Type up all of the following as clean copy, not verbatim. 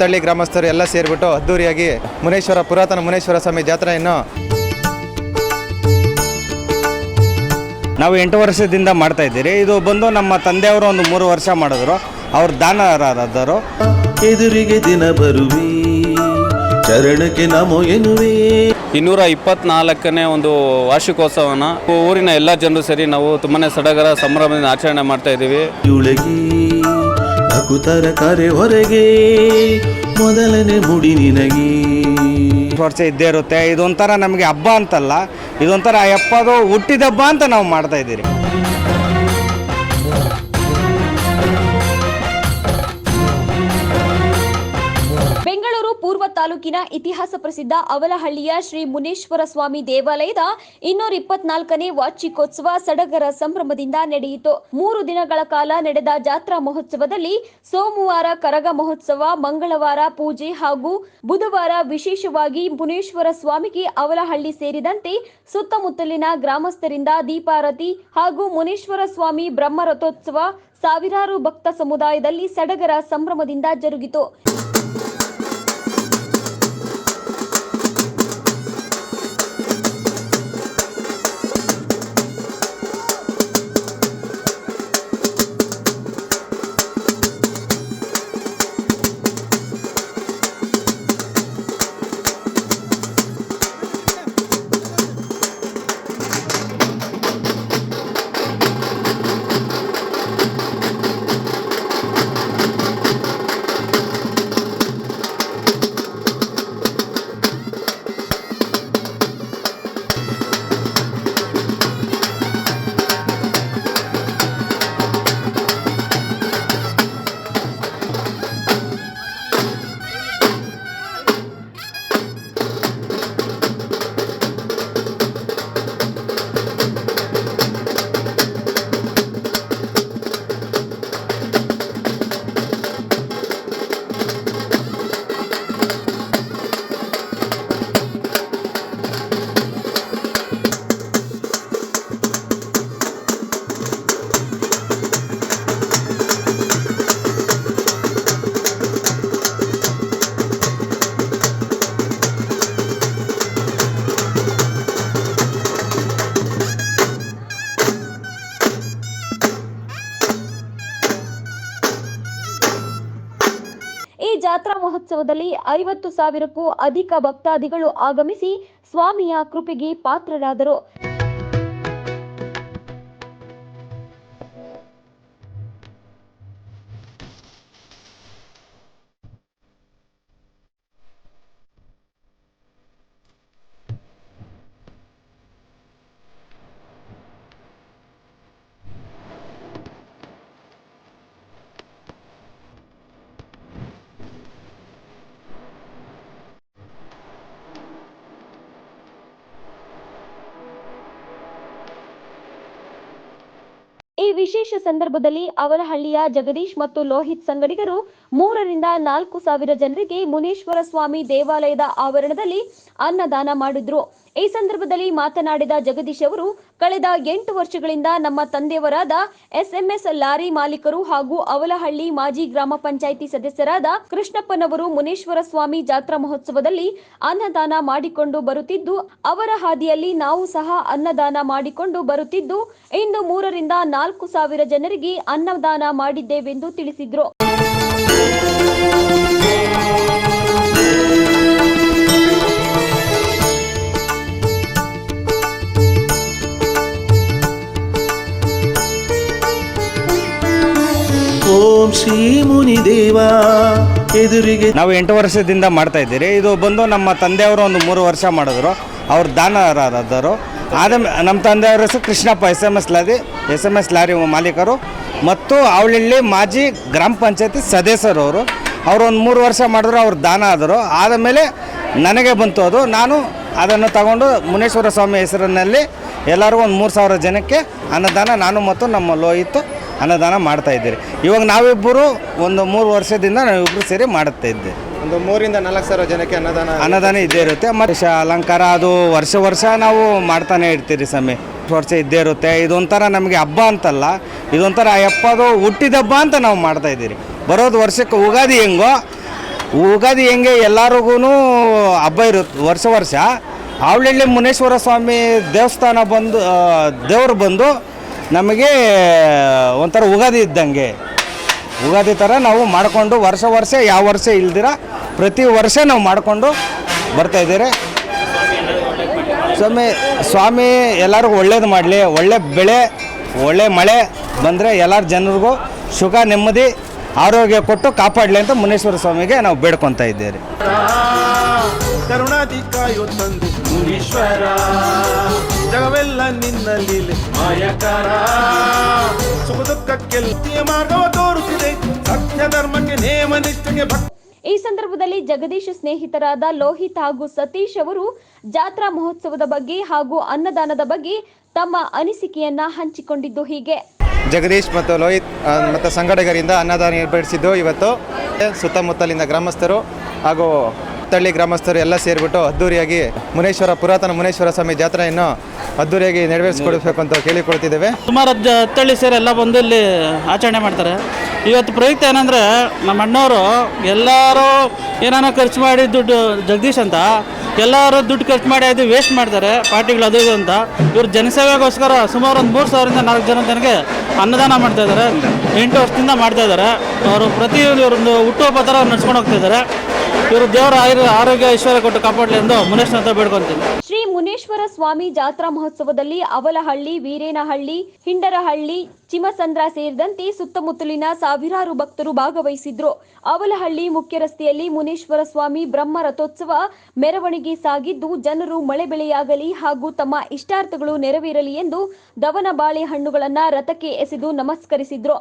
ಬೆಳ್ತಳ್ಳಿ ಗ್ರಾಮಸ್ಥರು ಎಲ್ಲ ಸೇರಿಬಿಟ್ಟು ಅದ್ದೂರಿಯಾಗಿ ಪುರಾತನ ಮುನೇಶ್ವರ ಸ್ವಾಮಿ ಜಾತ್ರೆಯನ್ನು ನಾವು 8 ವರ್ಷದಿಂದ ಮಾಡ್ತಾ ಇದ್ದೀರಿ. ಇದು ಬಂದು ನಮ್ಮ ತಂದೆಯವರು ಒಂದು 3 ವರ್ಷ ಮಾಡಿದ್ರು. ಅವ್ರು ದಾನರಾದರು. ಎದುರಿಗೆ ದಿನ ಬರುವಿ ಚರಣಕ್ಕೆ ನಮೋ ಎನ್ನುವೆ. 224ನೇ ಒಂದು ವಾರ್ಷಿಕೋತ್ಸವನ ಊರಿನ ಎಲ್ಲ ಜನರು ಸೇರಿ ನಾವು ತುಂಬಾನೇ ಸಡಗರ ಸಂಭ್ರಮದಿಂದ ಆಚರಣೆ ಮಾಡ್ತಾ ಇದ್ದೀವಿ. ಯುಳಗಿ ನಕುತರ ಕರೆ ಹೊರಗೆ ಮೊದಲನೇ ಮುಡಿ ನಿನಗೆ ವರ್ಷ ಇದ್ದೇ ಇರುತ್ತೆ. ಇದೊಂಥರ ನಮಗೆ ಹಬ್ಬ ಅಂತಲ್ಲ, ಇದೊಂಥರ ಎಪ್ಪದು ಹುಟ್ಟಿದ ಹಬ್ಬ ಅಂತ ನಾವು ಮಾಡ್ತಾ ಇದ್ದೀರಿ. ಬೆಂಗಳೂರು ಪೂರ್ವ ತಾಲೂಕಿನ ಇತಿಹಾಸ ಪ್ರಸಿದ್ಧ ಅವಲಹಳ್ಳಿಯ ಶ್ರೀ ಮುನೇಶ್ವರ ಸ್ವಾಮಿ ದೇವಾಲಯದ 224ನೇ ವಾರ್ಷಿಕೋತ್ಸವ ಸಡಗರ ಸಂಭ್ರಮದಿಂದ ನಡೆಯಿತು. 3 ದಿನಗಳ ಕಾಲ ನಡೆದ ಜಾತ್ರಾ ಮಹೋತ್ಸವದಲ್ಲಿ ಸೋಮವಾರ ಕರಗ ಮಹೋತ್ಸವ, ಮಂಗಳವಾರ ಪೂಜೆ ಹಾಗೂ ಬುಧವಾರ ವಿಶೇಷವಾಗಿ ಮುನೇಶ್ವರ ಸ್ವಾಮಿಗೆ ಅವಲಹಳ್ಳಿ ಸೇರಿದಂತೆ ಸುತ್ತಮುತ್ತಲಿನ ಗ್ರಾಮಸ್ಥರಿಂದ ದೀಪಾರತಿ ಹಾಗೂ ಮುನೇಶ್ವರ ಸ್ವಾಮಿ ಬ್ರಹ್ಮರಥೋತ್ಸವ ಸಾವಿರಾರು ಭಕ್ತ ಸಮುದಾಯದಲ್ಲಿ ಸಡಗರ ಸಂಭ್ರಮದಿಂದ ಜರುಗಿತು. ಜಾತ್ರಾ ಮಹೋತ್ಸವದಲ್ಲಿ 50,000ಕ್ಕೂ ಅಧಿಕ ಭಕ್ತಾದಿಗಳು ಆಗಮಿಸಿ ಸ್ವಾಮಿಯ ಕೃಪೆಗೆ ಪಾತ್ರರಾದರು. ಈ ವಿಶೇಷ ಸಂದರ್ಭದಲ್ಲಿ ಅವಲಹಳ್ಳಿಯ ಜಗದೀಶ್ ಮತ್ತು ಲೋಹಿತ್ ಸಂಗಡಿಗರು 3 ರಿಂದ 4 ಸಾವಿರ ಜನರಿಗೆ ಮುನೇಶ್ವರ ಸ್ವಾಮಿ ದೇವಾಲಯದ ಆವರಣದಲ್ಲಿ ಅನ್ನದಾನ ಮಾಡಿದ್ರು. ಈ ಸಂದರ್ಭದಲ್ಲಿ ಮಾತನಾಡಿದ ಜಗದೀಶ್ ಅವರು, ಕಳೆದ 8 ವರ್ಷಗಳಿಂದ ನಮ್ಮ ತಂದೆಯವರಾದ SMS ಲಾರಿ ಮಾಲೀಕರು ಹಾಗೂ ಅವಲಹಳ್ಳಿ ಮಾಜಿ ಗ್ರಾಮ ಪಂಚಾಯಿತಿ ಸದಸ್ಯರಾದ ಕೃಷ್ಣಪ್ಪನವರು ಮುನೇಶ್ವರ ಸ್ವಾಮಿ ಜಾತ್ರಾ ಮಹೋತ್ಸವದಲ್ಲಿ ಅನ್ನದಾನ ಮಾಡಿಕೊಂಡು ಬರುತ್ತಿದ್ದು, ಅವರ ಹಾದಿಯಲ್ಲಿ ನಾವು ಸಹ ಅನ್ನದಾನ ಮಾಡಿಕೊಂಡು ಬರುತ್ತಿದ್ದು, ಇಂದು 3 ರಿಂದ 4 ಸಾವಿರ ಜನರಿಗೆ ಅನ್ನದಾನ ಮಾಡಿದ್ದೇವೆಂದು ತಿಳಿಸಿದ್ರು. ಓಂ ಶ್ರೀ ಮುನಿದೇವ ಎದುರಿಗೆ ನಾವು 8 ವರ್ಷದಿಂದ ಮಾಡ್ತಾ ಇದ್ದೀರಿ. ಇದು ಬಂದು ನಮ್ಮ ತಂದೆಯವರು ಒಂದು 3 ವರ್ಷ ಮಾಡಿದ್ರು. ಅವ್ರು ದಾನರಾದರು. ನಮ್ಮ ತಂದೆಯವರ ಹೆಸರು ಕೃಷ್ಣಪ್ಪ, SMS ಲಾರಿ ಮಾಲೀಕರು ಮತ್ತು ಅವಳಹಳ್ಳಿ ಮಾಜಿ ಗ್ರಾಮ ಪಂಚಾಯತಿ ಸದಸ್ಯರು. ಅವರು ಒಂದು 3 ವರ್ಷ ಮಾಡಿದ್ರು. ಅವ್ರು ದಾನ ಆದರು. ಆದಮೇಲೆ ನನಗೆ ಬಂತು ಅದು. ನಾನು ಅದನ್ನು ತಗೊಂಡು ಮುನೇಶ್ವರ ಸ್ವಾಮಿ ಹೆಸರಿನಲ್ಲಿ ಎಲ್ಲರಿಗೂ ಒಂದು 3,000 ಜನಕ್ಕೆ ಅನ್ನದಾನ ನಾನು ಮತ್ತು ನಮ್ಮ ಲೋಹಿತ್ ಅನ್ನದಾನ ಮಾಡ್ತಾ ಇದ್ದೀರಿ. ಇವಾಗ ನಾವಿಬ್ಬರು ಒಂದು 3 ವರ್ಷದಿಂದ ನಾವಿಬ್ಬರು ಸೇರಿ ಮಾಡುತ್ತಾ ಇದ್ದೇವೆ. ಒಂದು 3 ರಿಂದ 4 ಸಾವಿರ ಜನಕ್ಕೆ ಅನ್ನದಾನ ಇದ್ದೇ ಇರುತ್ತೆ. ಮತ್ತು ಅಲಂಕಾರ ಅದು ವರ್ಷ ನಾವು ಮಾಡ್ತಾನೆ ಇರ್ತೀರಿ ಸ್ವಾಮಿ. ವರ್ಷ ಇದ್ದೇ ಇರುತ್ತೆ. ಇದೊಂಥರ ನಮಗೆ ಹಬ್ಬ ಅಂತಲ್ಲ, ಇದೊಂಥರ ಎಪ್ಪದು ಹುಟ್ಟಿದ ಹಬ್ಬ ಅಂತ ನಾವು ಮಾಡ್ತಾ ಇದ್ದೀರಿ. ಬರೋದು ವರ್ಷಕ್ಕೆ ಯುಗಾದಿ ಹೆಂಗೋ ಯುಗಾದಿ ಹೆಂಗೆ ಎಲ್ಲರಿಗೂ ಹಬ್ಬ ಇರುತ್ತೆ ವರ್ಷ ವರ್ಷ. ಅವಳಹಳ್ಳಿ ಮುನೇಶ್ವರ ಸ್ವಾಮಿ ದೇವಸ್ಥಾನ ಬಂದು ದೇವರು ಬಂದು ನಮಗೆ ಒಂಥರ ಯುಗಾದಿ ಇದ್ದಂಗೆ, ಯುಗಾದಿ ಥರ ನಾವು ಮಾಡಿಕೊಂಡು ವರ್ಷ ಯಾವ ವರ್ಷ ಇಲ್ದಿರ ಪ್ರತಿ ವರ್ಷ ನಾವು ಮಾಡಿಕೊಂಡು ಬರ್ತಾಯಿದ್ದೀರಿ. ಸ್ವಾಮಿ ಎಲ್ಲರಿಗೂ ಒಳ್ಳೇದು ಮಾಡಲಿ, ಒಳ್ಳೆ ಬೆಳೆ ಒಳ್ಳೆ ಮಳೆ ಬಂದರೆ ಎಲ್ಲರ ಜನರಿಗೂ ಸುಖ ನೆಮ್ಮದಿ ಆರೋಗ್ಯ ಕೊಟ್ಟು ಕಾಪಾಡಲಿ ಅಂತ ಮುನೇಶ್ವರ ಸ್ವಾಮಿಗೆ ನಾವು ಬೇಡ್ಕೊತಾ ಇದ್ದೇವೆ. ಕರುಣಾಧಿಕಾಯೋ ತಂದೆ ಮುನೀಶ್ವರ, ಜಗವೆಲ್ಲ ನಿನ್ನಲ್ಲಿ ಮಾಯಕಾರ, ಸುಖ ದುಃಖಕ್ಕೆಲ್ಲ ಮಾರ್ಗವ ತೋರಿಸಿದೆ, ಸತ್ಯ ಧರ್ಮಕ್ಕೆ ನೇಮ ನಿಷ್ಠೆಗೆ ಭಕ್ತಿ. ಈ ಸಂದರ್ಭದಲ್ಲಿ ಜಗದೀಶ್ ಸ್ನೇಹಿತರಾದ ಲೋಹಿತ್ ಹಾಗೂ ಸತೀಶ್ ಅವರು ಜಾತ್ರಾ ಮಹೋತ್ಸವದ ಬಗ್ಗೆ ಹಾಗೂ ಅನ್ನದಾನದ ಬಗ್ಗೆ ತಮ್ಮ ಅನಿಸಿಕೆಯನ್ನ ಹಂಚಿಕೊಂಡಿದ್ದು ಹೀಗೆ. ಜಗದೀಶ್ ಮತ್ತು ಲೋಹಿತ್ ಮತ್ತು ಸಂಘಟಕರಿಂದ ಅನ್ನದಾನ ಏರ್ಪಡಿಸಿದ್ದು ಇವತ್ತು ಸುತ್ತಮುತ್ತಲಿನ ಗ್ರಾಮಸ್ಥರು ಹಾಗೂ ತಳ್ಳಿ ಗ್ರಾಮಸ್ಥರು ಎಲ್ಲ ಸೇರಿಬಿಟ್ಟು ಅದ್ದೂರಿಯಾಗಿ ಪುರಾತನ ಮುನೇಶ್ವರ ಸ್ವಾಮಿ ಜಾತ್ರೆಯನ್ನು ಅದ್ದೂರಿಯಾಗಿ ನೆರವೇರಿಸಿಕೊಡಬೇಕು ಅಂತ ಕೇಳಿಕೊಳ್ತಿದ್ದೇವೆ. ಸುಮಾರು ಹತ್ತಳ್ಳಿ ಸೇರಿ ಎಲ್ಲ ಬಂದು ಇಲ್ಲಿ ಆಚರಣೆ ಮಾಡ್ತಾರೆ. ಇವತ್ತು ಪ್ರಯುಕ್ತ ಏನಂದರೆ ನಮ್ಮ ಅಣ್ಣವರು ಎಲ್ಲರೂ ಏನಾನ ಖರ್ಚು ಮಾಡಿ ದುಡ್ಡು ಜಗದೀಶ್ ಅಂತ ಎಲ್ಲರೂ ದುಡ್ಡು ಖರ್ಚು ಮಾಡಿ ಅದು ವೇಸ್ಟ್ ಮಾಡ್ತಾರೆ ಪಾರ್ಟಿಗಳು ಅದು ಇದು ಅಂತ. ಇವರು ಜನಸೇವೆಗೋಸ್ಕರ ಸುಮಾರು ಒಂದು 3,000ರಿಂದ 4,000 ಜನಕ್ಕೆ ಅನ್ನದಾನ ಮಾಡ್ತಾಯಿದ್ದಾರೆ. 8 ವರ್ಷದಿಂದ ಮಾಡ್ತಾಯಿದ್ದಾರೆ. ಅವರು ಪ್ರತಿಯೊಂದು ಹುಟ್ಟುಹಬ್ಬ ಥರ ನಡ್ಸ್ಕೊಂಡು ಹೋಗ್ತಿದ್ದಾರೆ. ಇವರು ದೇವರ ಆರೋಗ್ಯ ಐಶ್ವರ್ಯ ಕೊಟ್ಟು ಕಾಪಾಡಲಿ ಎಂದು ಮುನೇಶ್ವರ ಅಂತ ಬೇಡ್ಕೊಂತೀನಿ. ಶ್ರೀ ಮುನೇಶ್ವರ ಸ್ವಾಮಿ ಜಾತ್ರಾ ಮಹೋತ್ಸವದಲ್ಲಿ ಅವಲಹಳ್ಳಿ, ವೀರೇನಹಳ್ಳಿ, ಹಿಂಡರಹಳ್ಳಿ, ಚಿಮಸಂದ್ರ ಸೇರಿದಂತೆ ಸುತ್ತಮುತ್ತಲಿನ ಸಾವಿರಾರು ಭಕ್ತರು ಭಾಗವಹಿಸಿದ್ರು. ಅವಲಹಳ್ಳಿ ಮುಖ್ಯ ರಸ್ತೆಯಲ್ಲಿ ಮುನೇಶ್ವರ ಸ್ವಾಮಿ ಬ್ರಹ್ಮ ರಥೋತ್ಸವ ಮೆರವಣಿಗೆ ಸಾಗಿದ್ದು, ಜನರು ಮಳೆ ಬೆಳೆಯಾಗಲಿ ಹಾಗೂ ತಮ್ಮ ಇಷ್ಟಾರ್ಥಗಳು ನೆರವೇರಲಿ ಎಂದು ದವನ ಬಾಳೆಹಣ್ಣುಗಳನ್ನ ರಥಕ್ಕೆ ಎಸೆದು ನಮಸ್ಕರಿಸಿದ್ರು.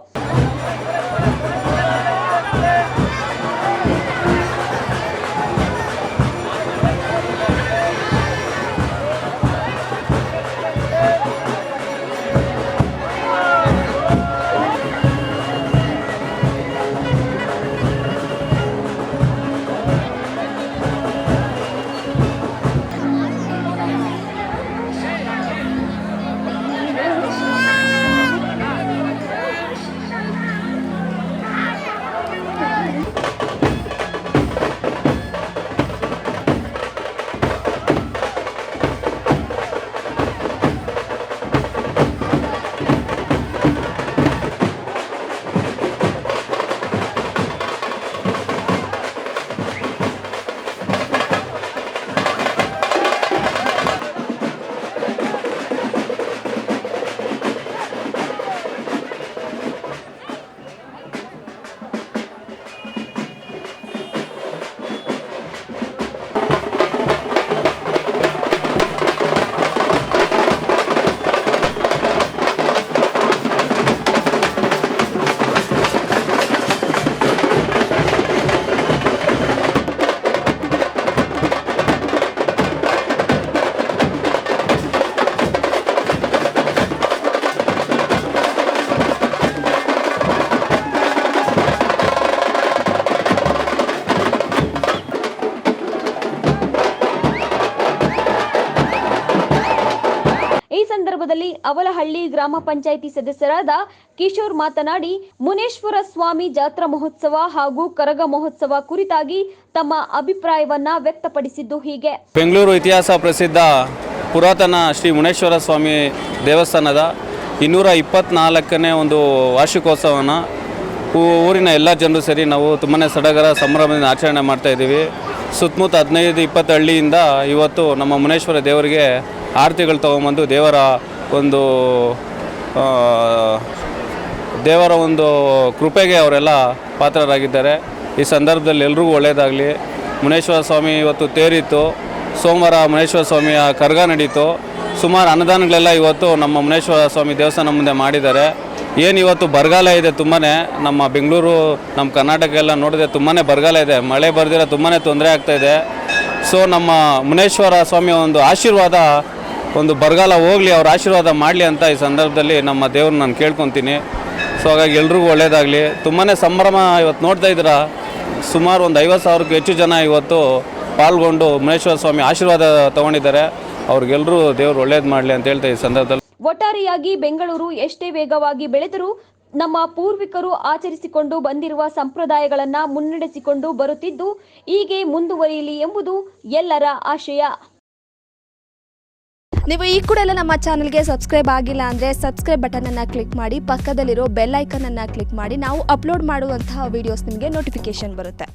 ಸಂದರ್ಭದಲ್ಲಿ ಅವಲಹಳ್ಳಿ ಗ್ರಾಮ ಪಂಚಾಯಿತಿ ಸದಸ್ಯರಾದ ಕಿಶೋರ್ ಮಾತನಾಡಿ, ಮುನೇಶ್ವರ ಸ್ವಾಮಿ ಜಾತ್ರಾ ಮಹೋತ್ಸವ ಹಾಗೂ ಕರಗ ಮಹೋತ್ಸವ ಕುರಿತಾಗಿ ತಮ್ಮ ಅಭಿಪ್ರಾಯವನ್ನ ವ್ಯಕ್ತಪಡಿಸಿದ್ದು ಹೀಗೆ. ಬೆಂಗಳೂರು ಇತಿಹಾಸ ಪ್ರಸಿದ್ಧ ಪುರಾತನ ಶ್ರೀ ಮುನೇಶ್ವರ ಸ್ವಾಮಿ ದೇವಸ್ಥಾನದ 224ನೇ ಒಂದು ವಾರ್ಷಿಕೋತ್ಸವನ ಊರಿನ ಎಲ್ಲ ಜನರು ಸೇರಿ ನಾವು ತುಂಬಾ ಸಡಗರ ಸಂಭ್ರಮದಿಂದ ಆಚರಣೆ ಮಾಡ್ತಾಯಿದ್ದೀವಿ. ಸುತ್ತಮುತ್ತ 15-20 ಹಳ್ಳಿಯಿಂದ ಇವತ್ತು ನಮ್ಮ ಮುನೇಶ್ವರ ದೇವರಿಗೆ ಆರತಿಗಳು ತೊಗೊಂಬಂದು ದೇವರ ಒಂದು ಕೃಪೆಗೆ ಅವರೆಲ್ಲ ಪಾತ್ರರಾಗಿದ್ದಾರೆ. ಈ ಸಂದರ್ಭದಲ್ಲಿ ಎಲ್ರಿಗೂ ಒಳ್ಳೆಯದಾಗಲಿ. ಮುನೇಶ್ವರ ಸ್ವಾಮಿ ಇವತ್ತು ತೇರಿತ್ತು, ಸೋಮವಾರ ಮುನೇಶ್ವರ ಸ್ವಾಮಿಯ ಕರಗ ನಡೀತು. ಸುಮಾರು ಅನ್ನದಾನಗಳೆಲ್ಲ ಇವತ್ತು ನಮ್ಮ ಮುನೇಶ್ವರ ಸ್ವಾಮಿ ದೇವಸ್ಥಾನ ಮುಂದೆ ಮಾಡಿದ್ದಾರೆ. ಏನು ಇವತ್ತು ಬರಗಾಲ ಇದೆ, ತುಂಬಾ ನಮ್ಮ ಬೆಂಗಳೂರು ನಮ್ಮ ಕರ್ನಾಟಕ ಎಲ್ಲ ನೋಡಿದ್ರೆ ತುಂಬಾ ಬರಗಾಲ ಇದೆ, ಮಳೆ ಬರ್ದಿರ ತುಂಬಾ ತೊಂದರೆ ಆಗ್ತಾಯಿದೆ. ಸೊ ನಮ್ಮ ಮುನೇಶ್ವರ ಸ್ವಾಮಿಯ ಒಂದು ಆಶೀರ್ವಾದ, ಒಂದು ಬರಗಾಲ ಹೋಗಲಿ, ಅವ್ರ ಆಶೀರ್ವಾದ ಮಾಡಲಿ ಅಂತ ಈ ಸಂದರ್ಭದಲ್ಲಿ ನಮ್ಮ ದೇವ್ರನ್ನ ನಾನು ಕೇಳ್ಕೊತೀನಿ. ಸೊ ಹಾಗಾಗಿ ಎಲ್ರಿಗೂ ಒಳ್ಳೆಯದಾಗಲಿ. ತುಂಬಾ ಸಂಭ್ರಮ ಇವತ್ತು ನೋಡ್ತಾ ಇದ್ದೀರಾ, ಸುಮಾರು ಒಂದು 50,000ಕ್ಕೂ ಹೆಚ್ಚು ಜನ ಇವತ್ತು ಪಾಲ್ಗೊಂಡು ಮುನೇಶ್ವರ ಸ್ವಾಮಿ ಆಶೀರ್ವಾದ ತೊಗೊಂಡಿದ್ದಾರೆ. ಅವ್ರಿಗೆಲ್ಲರೂ ದೇವರು ಒಳ್ಳೇದು ಮಾಡಲಿ ಅಂತ ಹೇಳ್ತಾ ಈ ಸಂದರ್ಭದಲ್ಲಿ. ಒಟ್ಟಾರೆಯಾಗಿ ಬೆಂಗಳೂರು ಎಷ್ಟೇ ವೇಗವಾಗಿ ಬೆಳೆದರೂ ನಮ್ಮ ಪೂರ್ವಿಕರು ಆಚರಿಸಿಕೊಂಡು ಬಂದಿರುವ ಸಂಪ್ರದಾಯಗಳನ್ನು ಮುನ್ನಡೆಸಿಕೊಂಡು ಬರುತ್ತಿದ್ದು ಹೀಗೆ ಮುಂದುವರಿಯಲಿ ಎಂಬುದು ಎಲ್ಲರ ಆಶಯ. ನೀವು ಈ ಕೂಡ ಎಲ್ಲ ನಮ್ಮ ಚಾನಲ್ಗೆ ಸಬ್ಸ್ಕ್ರೈಬ್ ಆಗಿಲ್ಲ ಅಂದರೆ ಸಬ್ಸ್ಕ್ರೈಬ್ ಬಟನನ್ನು ಕ್ಲಿಕ್ ಮಾಡಿ, ಪಕ್ಕದಲ್ಲಿರೋ ಬೆಲ್ ಐಕನನ್ನು ಕ್ಲಿಕ್ ಮಾಡಿ. ನಾವು ಅಪ್ಲೋಡ್ ಮಾಡುವಂತಹ ವೀಡಿಯೋಸ್ ನಿಮಗೆ ನೋಟಿಫಿಕೇಶನ್ ಬರುತ್ತೆ.